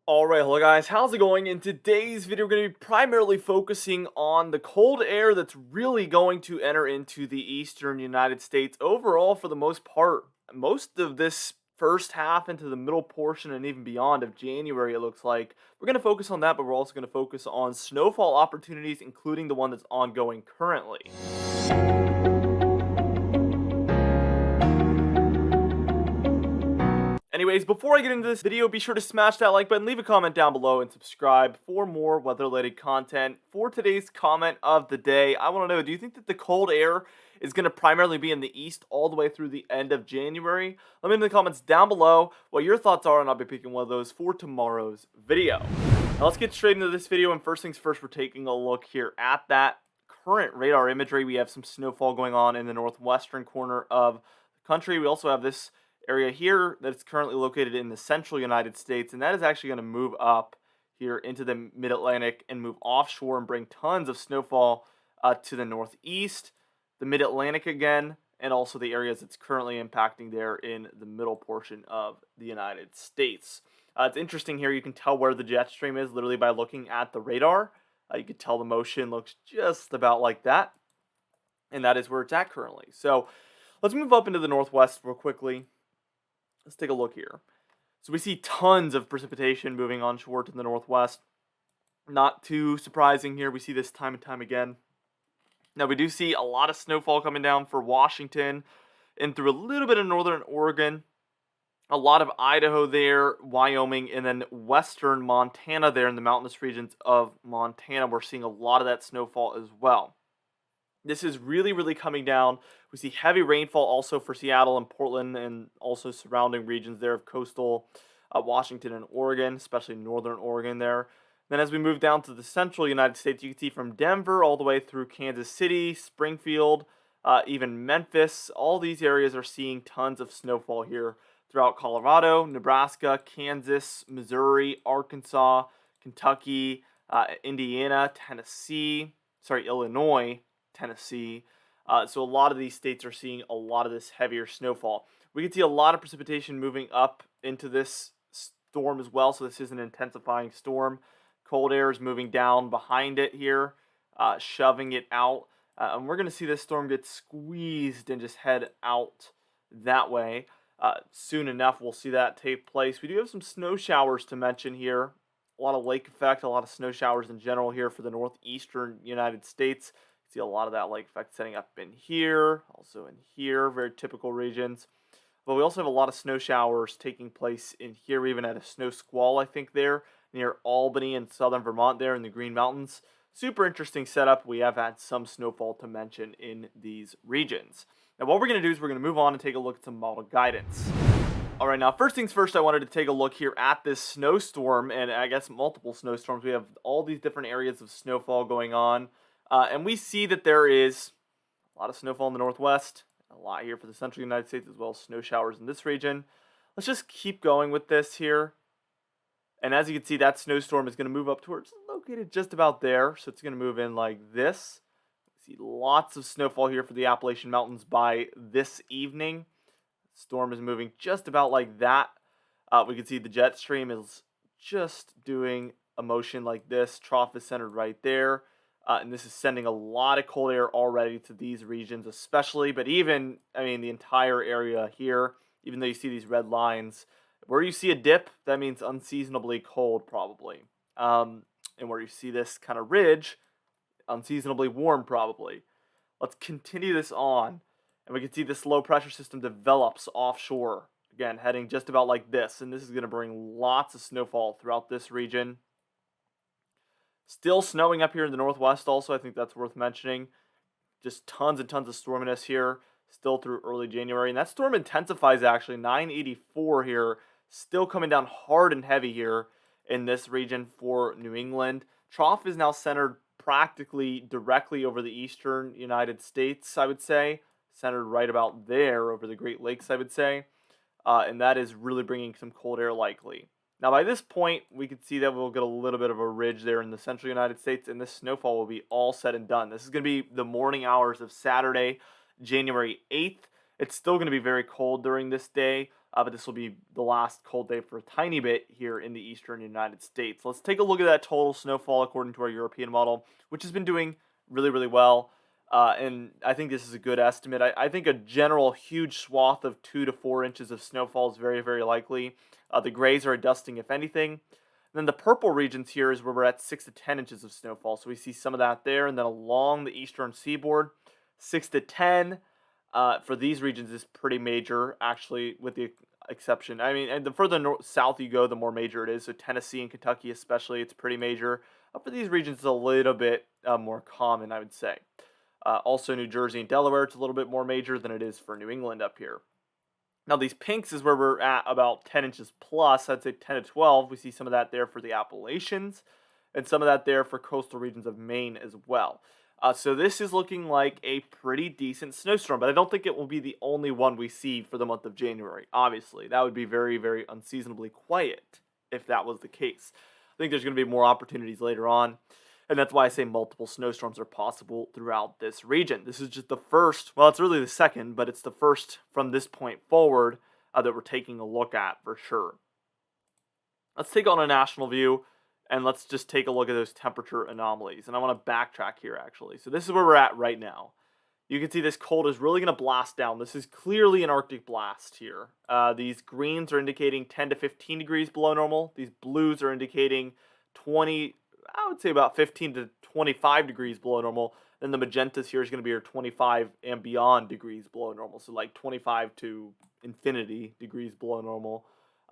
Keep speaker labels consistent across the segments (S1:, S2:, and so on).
S1: Alright, hello guys, how's it going? In today's video, we're going to be primarily focusing on the cold air that's really going to enter into the eastern United States. Overall, for the most part, most of this first half into the middle portion and even beyond of January, it looks like. We're going to focus on that, but we're also going to focus on snowfall opportunities, including the one that's ongoing currently. Anyways, before I get into this video, be sure to smash that like button, leave a comment down below, and subscribe for more weather-related content. For today's comment of the day, I want to know, do you think that the cold air is going to primarily be in the east all the way through the end of January? Let me know in the comments down below what your thoughts are, and I'll be picking one of those for tomorrow's video. Now let's get straight into this video, and first things first, we're taking a look here at that current radar imagery. We have some snowfall going on in the northwestern corner of the country. We also have this area here that's currently located in the central United States, and that is actually going to move up here into the mid-Atlantic and move offshore and bring tons of snowfall to the northeast, the mid-Atlantic again, and also the areas it's currently impacting there in the middle portion of the United States. It's interesting here, you can tell where the jet stream is literally by looking at the radar. You can tell the motion looks just about like that, and that is where it's at currently. So let's move up into the northwest real quickly. Let's take a look here. So we see tons of precipitation moving onshore to the northwest. Not too surprising here. We see this time and time again. Now we do see a lot of snowfall coming down for Washington and through a little bit of northern Oregon. A lot of Idaho there, Wyoming, and then western Montana there in the mountainous regions of Montana. We're seeing a lot of that snowfall as well. This is really coming down. We see heavy rainfall also for Seattle and Portland and also surrounding regions there of coastal Washington and Oregon, especially northern Oregon there. Then as we move down to the central United States, you can see from Denver all the way through Kansas City, Springfield, even Memphis. All these areas are seeing tons of snowfall here throughout Colorado, Nebraska, Kansas, Missouri, Arkansas, Kentucky, Indiana, Illinois, Tennessee. So a lot of these states are seeing a lot of this heavier snowfall. We can see a lot of precipitation moving up into this storm as well. So this is an intensifying storm. Cold air is moving down behind it here, shoving it out. And we're going to see this storm get squeezed and just head out that way. Soon enough, we'll see that take place. We do have some snow showers to mention here. A lot of lake effect, a lot of snow showers in general here for the northeastern United States. See a lot of that lake effect setting up in here, also in here, very typical regions. But we also have a lot of snow showers taking place in here. We even had a snow squall, I think, there near Albany and southern Vermont there in the Green Mountains. Super interesting setup. We have had some snowfall to mention in these regions. Now what we're going to do is we're going to move on and take a look at some model guidance. All right, now first things first, I wanted to take a look here at this snowstorm, and I guess multiple snowstorms. We have all these different areas of snowfall going on. And we see that there is a lot of snowfall in the northwest, a lot here for the central United States, as well as snow showers in this region. Let's just keep going with this here. And as you can see, that snowstorm is going to move up towards located just about there. So it's going to move in like this. We see lots of snowfall here for the Appalachian Mountains by this evening. The storm is moving just about like that. We can see the jet stream is just doing a motion like this. Trough is centered right there. And this is sending a lot of cold air already to these regions especially, but even, the entire area here, even though you see these red lines, where you see a dip, that means unseasonably cold probably. And where you see this kind of ridge, unseasonably warm probably. Let's continue this on, and we can see this low pressure system develops offshore, again, heading just about like this, and this is going to bring lots of snowfall throughout this region. Still snowing up here in the northwest also, I think that's worth mentioning. Just tons and tons of storminess here, still through early January. And that storm intensifies actually, 984 here, still coming down hard and heavy here in this region for New England. Trough is now centered practically directly over the eastern United States, I would say. Centered right about there over the Great Lakes, I would say. And that is really bringing some cold air likely. Now, by this point, we can see that we'll get a little bit of a ridge there in the central United States, and this snowfall will be all said and done. This is going to be the morning hours of Saturday, January 8th. It's still going to be very cold during this day, but this will be the last cold day for a tiny bit here in the eastern United States. Let's take a look at that total snowfall according to our European model, which has been doing really, really well. And I think this is a good estimate. I think a general huge swath of 2 to 4 inches of snowfall is very, very likely. The grays are dusting, if anything. Then the purple regions here is where we're at 6 to 10 inches of snowfall. So we see some of that there. And then along the eastern seaboard, 6 to 10 for these regions is pretty major, actually, with the exception. I mean, and the further south you go, the more major it is. So Tennessee and Kentucky especially, it's pretty major. For these regions, it's a little bit more common, I would say. Also, New Jersey and Delaware, it's a little bit more major than it is for New England up here. Now, these pinks is where we're at about 10 inches plus. I'd say 10 to 12. We see some of that there for the Appalachians and some of that there for coastal regions of Maine as well. So this is looking like a pretty decent snowstorm, but I don't think it will be the only one we see for the month of January. Obviously, that would be very, very unseasonably quiet if that was the case. I think there's going to be more opportunities later on. And that's why I say multiple snowstorms are possible throughout this region. This is just the first, well, it's really the second, but it's the first from this point forward that we're taking a look at for sure. Let's take on a national view, and let's just take a look at those temperature anomalies. And I want to backtrack here, actually. So this is where we're at right now. You can see this cold is really going to blast down. This is clearly an Arctic blast here. These greens are indicating 10 to 15 degrees below normal. These blues are indicating 20, I would say about 15 to 25 degrees below normal. Then the magentas here is going to be your 25 and beyond degrees below normal. So like 25 to infinity degrees below normal.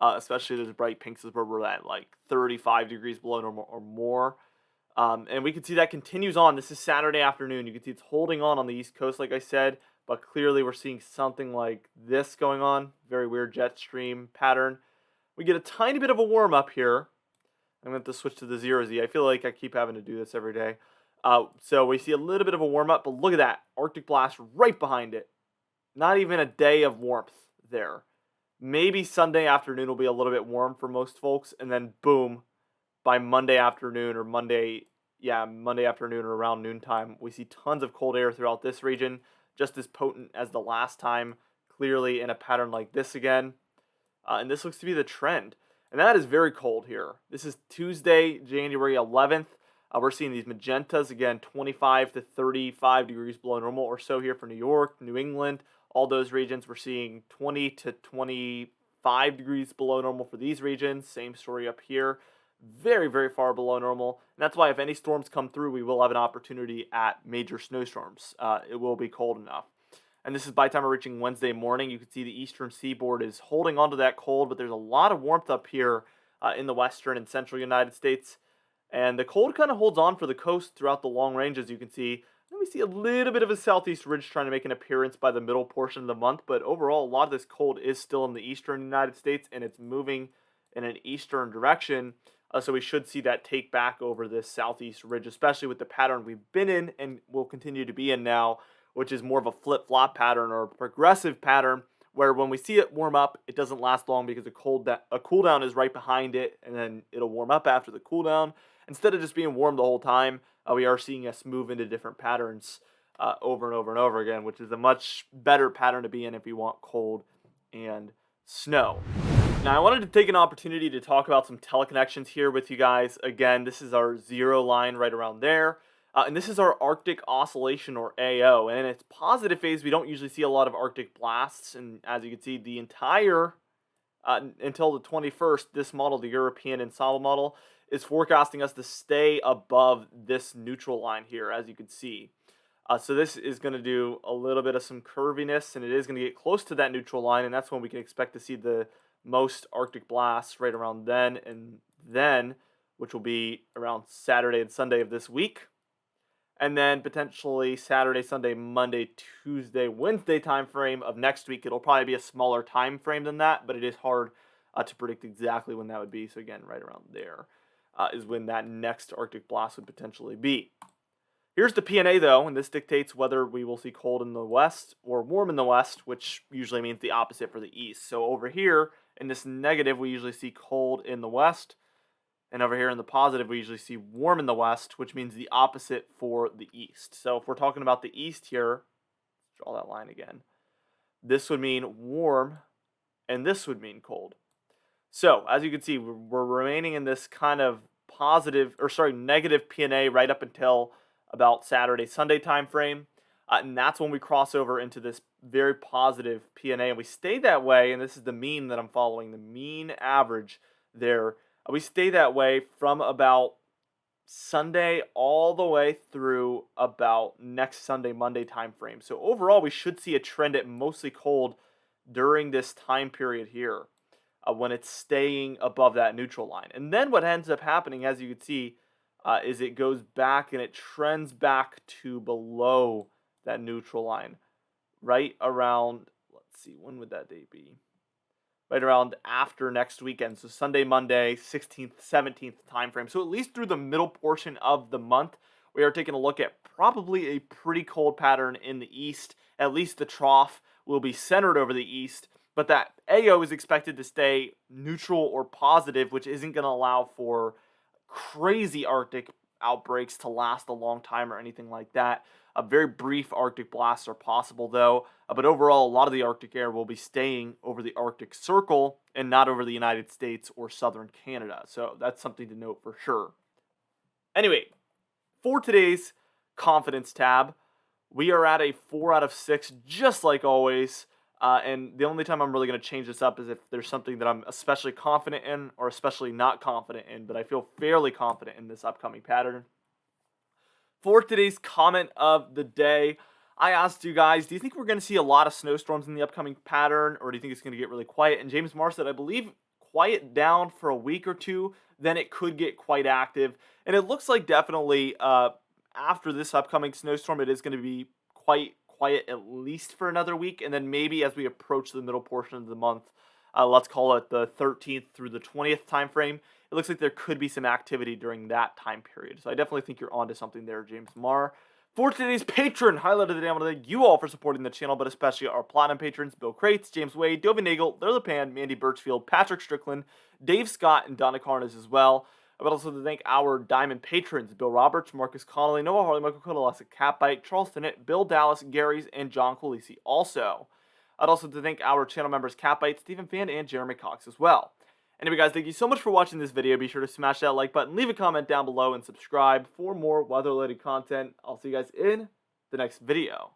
S1: Especially those bright pinks is where we're at like 35 degrees below normal or more. And we can see that continues on. This is Saturday afternoon. You can see it's holding on the East Coast, like I said. But clearly we're seeing something like this going on. Very weird jet stream pattern. We get a tiny bit of a warm up here. I'm going to have to switch to the 0Z. I feel like I keep having to do this every day. So we see a little bit of a warm-up, but look at that. Arctic blast right behind it. Not even a day of warmth there. Maybe Sunday afternoon will be a little bit warm for most folks, and then boom, by Monday afternoon or Monday afternoon or around noontime, we see tons of cold air throughout this region, just as potent as the last time, clearly in a pattern like this again. And this looks to be the trend. And that is very cold here. This is Tuesday, January 11th. We're seeing these magentas, again, 25 to 35 degrees below normal or so here for New York, New England, all those regions. We're seeing 20 to 25 degrees below normal for these regions. Same story up here. Very, very far below normal. And that's why if any storms come through, we will have an opportunity at major snowstorms. It will be cold enough. And this is by the time we're reaching Wednesday morning. You can see the eastern seaboard is holding onto that cold, but there's a lot of warmth up here in the western and central United States. And the cold kind of holds on for the coast throughout the long range, as you can see. Then we see a little bit of a southeast ridge trying to make an appearance by the middle portion of the month. But overall, a lot of this cold is still in the eastern United States, and it's moving in an eastern direction. So we should see that take back over this southeast ridge, especially with the pattern we've been in and will continue to be in now, which is more of a flip-flop pattern or a progressive pattern where when we see it warm up, it doesn't last long because a cool down is right behind it, and then it'll warm up after the cool down. Instead of just being warm the whole time, we are seeing us move into different patterns over and over and over again, which is a much better pattern to be in if you want cold and snow. Now, I wanted to take an opportunity to talk about some teleconnections here with you guys. Again, this is our 0 line right around there. And this is our Arctic Oscillation, or AO. And in its positive phase, we don't usually see a lot of Arctic blasts. And as you can see, the entire, until the 21st, this model, the European ensemble model, is forecasting us to stay above this neutral line here, as you can see. So this is going to do a little bit of some curviness, and it is going to get close to that neutral line. And that's when we can expect to see the most Arctic blasts right around then, which will be around Saturday and Sunday of this week. And then potentially Saturday, Sunday, Monday, Tuesday, Wednesday time frame of next week. It'll probably be a smaller time frame than that, but it is hard to predict exactly when that would be. So again, right around there is when that next Arctic blast would potentially be. Here's the PNA though, and this dictates whether we will see cold in the west or warm in the west, which usually means the opposite for the east. So over here in this negative, we usually see cold in the west. And over here in the positive, we usually see warm in the west, which means the opposite for the east. So if we're talking about the east here, draw that line again. This would mean warm and this would mean cold. So, as you can see, we're remaining in this kind of negative PNA right up until about Saturday, Sunday time frame. And that's when we cross over into this very positive PNA. And we stay that way, and this is the mean that I'm following, the mean average there. We stay that way from about Sunday all the way through about next Sunday, Monday time frame. So overall, we should see a trend at mostly cold during this time period here when it's staying above that neutral line. And then what ends up happening, as you can see, is it goes back and it trends back to below that neutral line right around, let's see, when would that date be? Right around after next weekend. So Sunday, Monday, 16th, 17th time frame. So at least through the middle portion of the month, we are taking a look at probably a pretty cold pattern in the east. At least the trough will be centered over the east, but that AO is expected to stay neutral or positive, which isn't going to allow for crazy Arctic outbreaks to last a long time or anything like that. Very brief Arctic blasts are possible, though. But overall, a lot of the Arctic air will be staying over the Arctic Circle and not over the United States or southern Canada. So that's something to note for sure. Anyway, for today's confidence tab, we are at a 4 out of 6, just like always. And the only time I'm really going to change this up is if there's something that I'm especially confident in or especially not confident in. But I feel fairly confident in this upcoming pattern. For today's comment of the day, I asked you guys, do you think we're going to see a lot of snowstorms in the upcoming pattern, or do you think it's going to get really quiet? And James Marr said, I believe, quiet down for a week or two, then it could get quite active. And it looks like definitely after this upcoming snowstorm, it is going to be quite quiet at least for another week. And then maybe as we approach the middle portion of the month, let's call it the 13th through the 20th time frame, it looks like there could be some activity during that time period. So I definitely think you're onto something there, James Marr. For today's patron highlight of the day, I want to thank you all for supporting the channel, but especially our platinum patrons, Bill Crates, James Wade, Dovin Nagel, Larry LePan, Mandy Birchfield, Patrick Strickland, Dave Scott, and Donna Carnes as well. I would also thank our diamond patrons, Bill Roberts, Marcus Connolly, Noah Harley, Michael Kodalasa, Catbite, Charles Tennant, Bill Dallas, Gary's, and John Colisi also. I'd also like to thank our channel members, Catbite, Stephen Fan, and Jeremy Cox as well. Anyway, guys, thank you so much for watching this video. Be sure to smash that like button, leave a comment down below, and subscribe for more weather-related content. I'll see you guys in the next video.